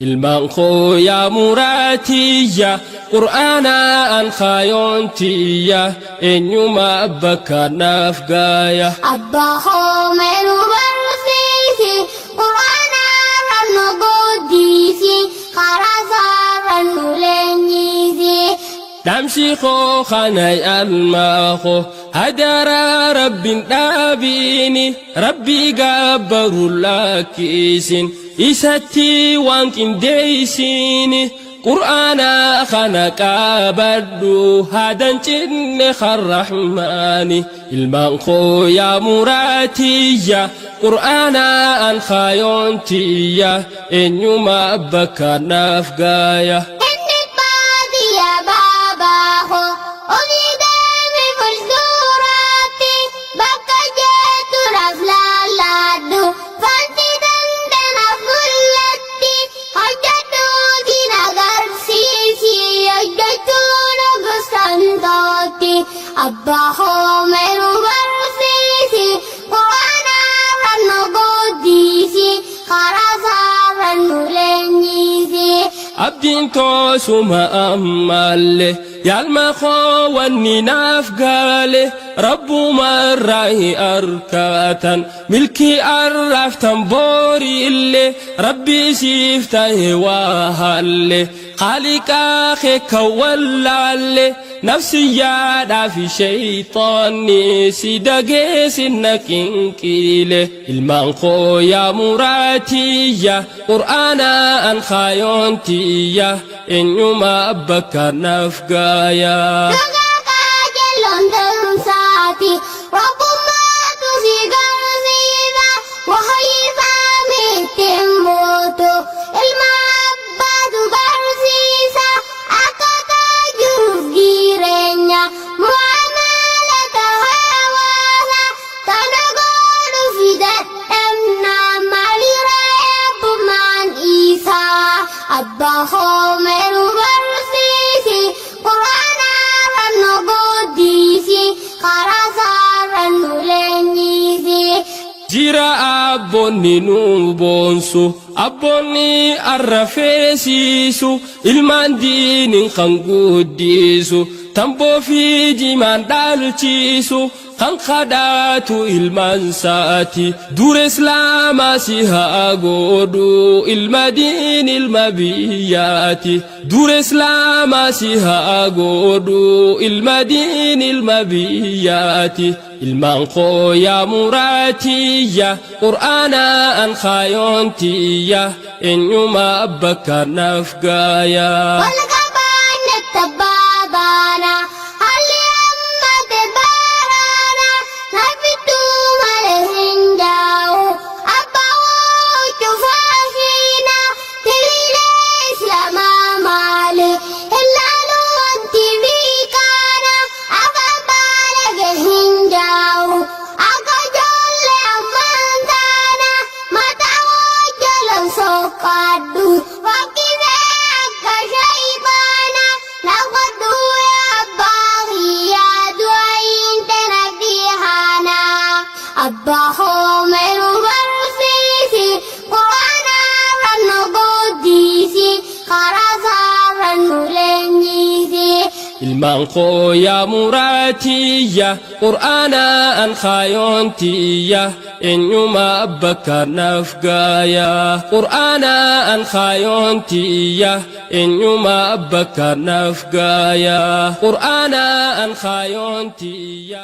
المنخو يا مراتية قرآنا أنخايونتية إن يوم أبكى نافقايا أباهم برسيسي قرآنا رنقوديسي خرزا رنولنيسي دمشي خو خاني الماخو هدر رب دابيني ربي قبر لكيسين إساتي وانكين ديسيني قرآنا خانك بدو هادن جن خالرحماني المنخو يا مراتية قرآنا أنخايونتية إن يوم أبكى نافقايا أباهم برسيسي قرآنا رنقوديسي خرزا رنولنيسي abdiin toosuma ammallee yaalmakhoo wanni naaf gaale rabbumarraahi arkatan milkii arraaftan booriillee rabbi siif tahe waa halle khaliqaa keeka wallaalle nafsiyyaadhaa fi shayxaanni si dageessin nakinqiile ilmaan koo yaa muraatiyya qur'aana ankhaayontiyya eenyuma abbakka naaf gaaya أباهم برسيسي قرآنا رنقوديسي خرزا رنولنيسي jira abbonni nu boonsu abbonni arrafeesiisu ilmaan diinin kan guddisu tamboo fi jimaan dhaalchiisu kan kadhaatu ilmaan saati dura islaamaa si haa godhu ilma diin ilma biyyaati dura islaamaa si haa godhu ilma diin ilma biyyaati ilmaan koo yaa muraatiyya qur'aana ankhaayontiyya eenyuma abbakka naaf gaaya أباهم برسيسي قرآنا رنقوديسي خرزا رنولنيسي ilmaan koo yaa muraatiyya qur'aana ankhaayontiyya eenyuma abbakka naaf gaaya qur'aana ankhaayontiyya eenyuma abbakka naaf gaaya qur'aana ankhaayontiyya